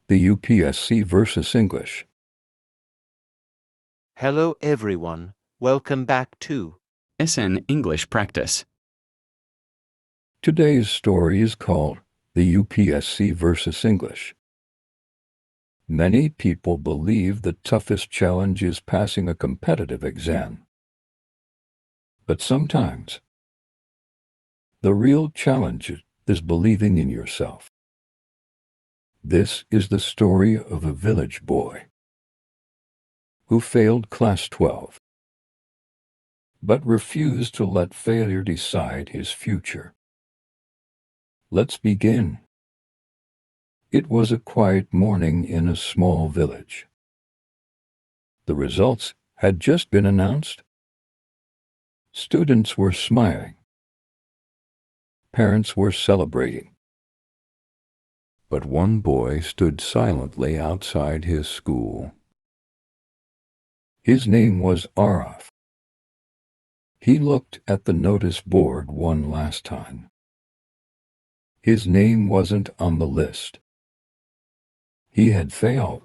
The UPSC versus English. Hello everyone, welcome back to SN English Practice. Today's story is called The UPSC versus English. Many people believe the toughest challenge is passing a competitive exam. But sometimes, the real challenge is believing in yourself. This is the story of a village boy who failed class 12, but refused to let failure decide his future. Let's begin. It was a quiet morning in a small village. The results had just been announced. Students were smiling. Parents were celebrating. But one boy stood silently outside his school. His name was Aarav. He looked at the notice board one last time. His name wasn't on the list. He had failed.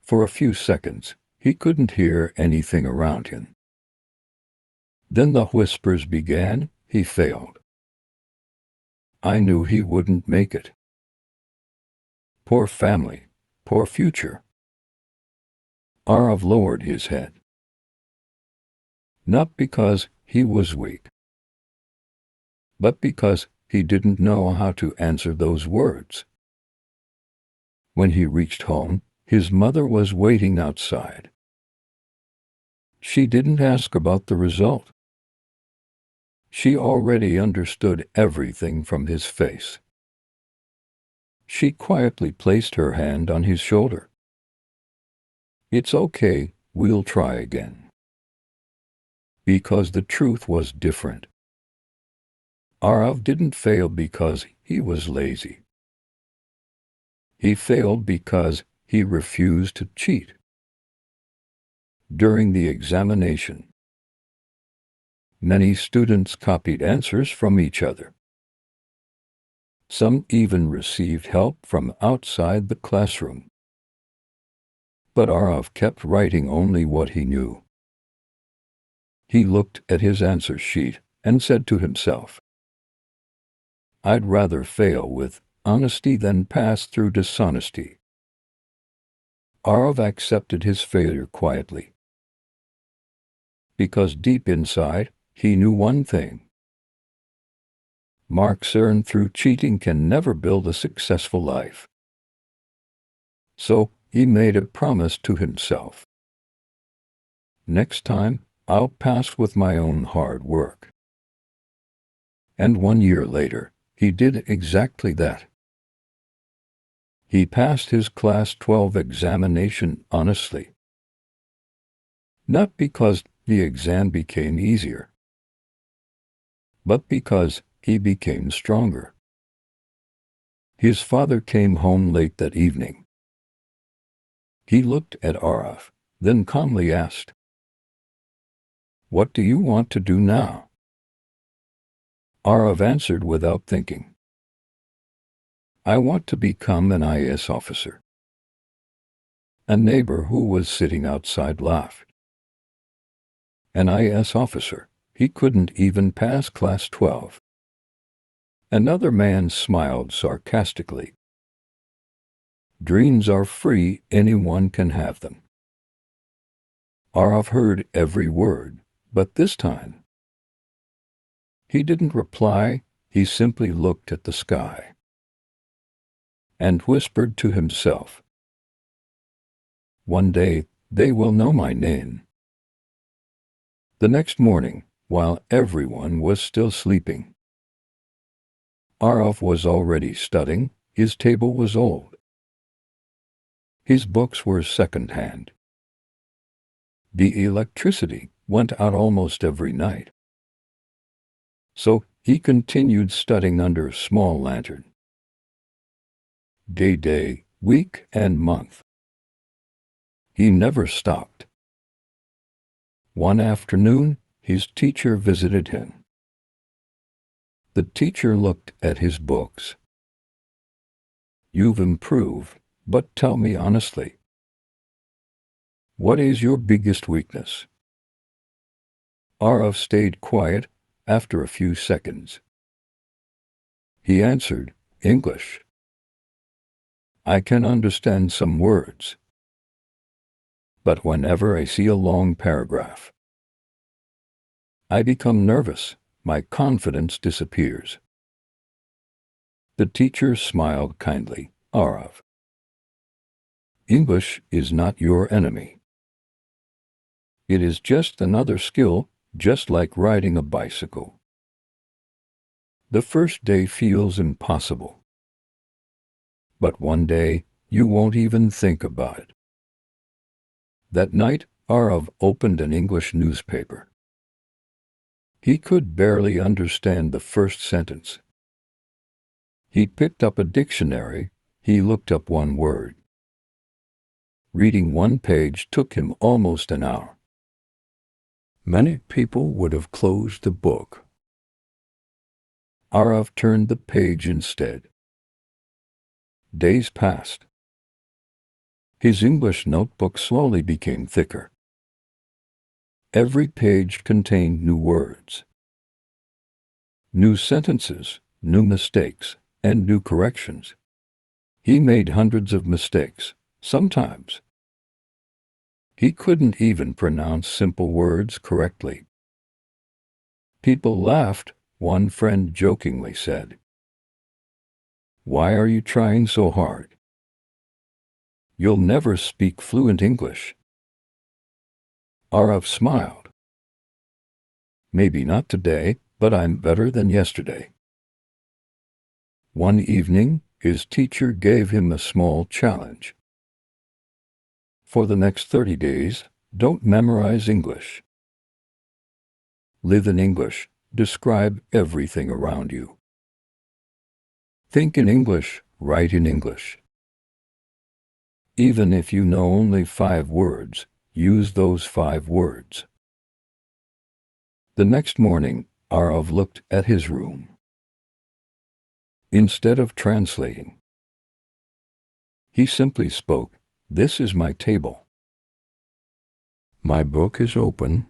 For a few seconds, he couldn't hear anything around him. Then the whispers began. He failed. I knew he wouldn't make it. Poor family, poor future. Aarav lowered his head. Not because he was weak, but because he didn't know how to answer those words. When he reached home, his mother was waiting outside. She didn't ask about the result. She already understood everything from his face. She quietly placed her hand on his shoulder. It's okay, we'll try again. Because the truth was different. Aarav didn't fail because he was lazy. He failed because he refused to cheat. During the examination, many students copied answers from each other. Some even received help from outside the classroom. But Aarav kept writing only what he knew. He looked at his answer sheet and said to himself, I'd rather fail with honesty than pass through dishonesty. Aarav accepted his failure quietly. Because deep inside, he knew one thing. Marks earned through cheating can never build a successful life. So he made a promise to himself. Next time, I'll pass with my own hard work. And 1 year later, he did exactly that. He passed his class 12 examination honestly. Not because the exam became easier, but because he became stronger. His father came home late that evening. He looked at Aarav, then calmly asked, What do you want to do now? Aarav answered without thinking, I want to become an IAS officer. A neighbor who was sitting outside laughed. An IAS officer, he couldn't even pass class 12. Another man smiled sarcastically. Dreams are free, anyone can have them. Aarav heard every word, but this time, he didn't reply, he simply looked at the sky and whispered to himself, One day, they will know my name. The next morning, while everyone was still sleeping, Aarav was already studying. His table was old. His books were second-hand. The electricity went out almost every night. So he continued studying under a small lantern. Day, week, and month. He never stopped. One afternoon, his teacher visited him. The teacher looked at his books. You've improved, but tell me honestly, what is your biggest weakness? Aarav stayed quiet after a few seconds. He answered, English. I can understand some words, but whenever I see a long paragraph, I become nervous. My confidence disappears. The teacher smiled kindly. Aarav, English is not your enemy. It is just another skill, just like riding a bicycle. The first day feels impossible, but one day you won't even think about it. That night, Aarav opened an English newspaper. He could barely understand the first sentence. He picked up a dictionary. He looked up one word. Reading one page took him almost an hour. Many people would have closed the book. Aarav turned the page instead. Days passed. His English notebook slowly became thicker. Every page contained new words, new sentences, new mistakes, and new corrections. He made hundreds of mistakes, sometimes. He couldn't even pronounce simple words correctly. People laughed. One friend jokingly said, "Why are you trying so hard? You'll never speak fluent English." Aarav smiled. Maybe not today, but I'm better than yesterday. One evening, his teacher gave him a small challenge. For the next 30 days, don't memorize English. Live in English. Describe everything around you. Think in English. Write in English. Even if you know only 5 words, use those 5 words. The next morning, Aarav looked at his room. Instead of translating, he simply spoke, "This is my table. My book is open.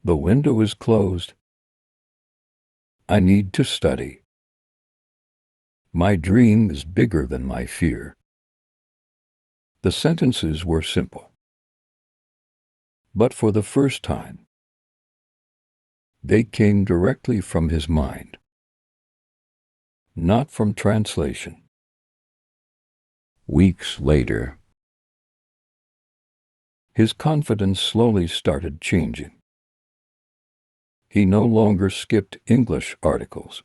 The window is closed. I need to study. My dream is bigger than my fear." The sentences were simple. But for the first time, they came directly from his mind, not from translation. Weeks later, his confidence slowly started changing. He no longer skipped English articles.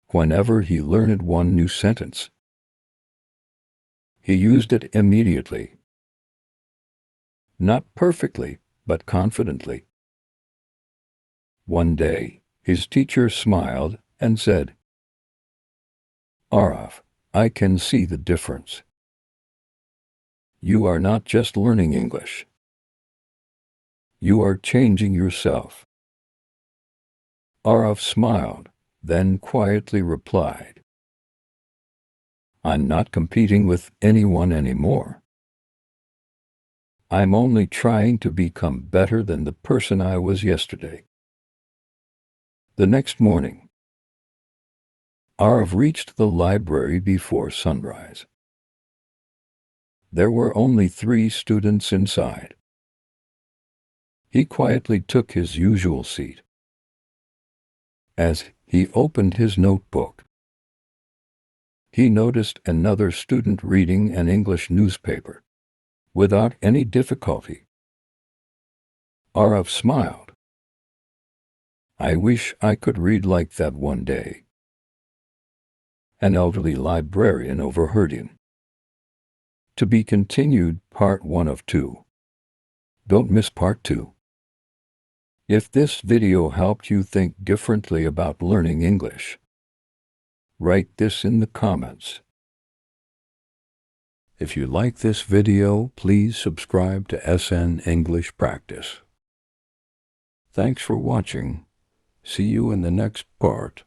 Whenever he learned one new sentence, he used it immediately. Not perfectly, but confidently. One day, his teacher smiled and said, "Aarav, I can see the difference. You are not just learning English. You are changing yourself." Aarav smiled, then quietly replied, "I'm not competing with anyone anymore. I'm only trying to become better than the person I was yesterday." The next morning, Aarav reached the library before sunrise. There were only 3 students inside. He quietly took his usual seat. As he opened his notebook, he noticed another student reading an English newspaper without any difficulty. Aarav smiled. "I wish I could read like that one day." An elderly librarian overheard him. To be continued, part 1 of 2. Don't miss part 2. If this video helped you think differently about learning English, write this in the comments. If you like this video, please subscribe to SN English Practice. Thanks for watching. See you in the next part.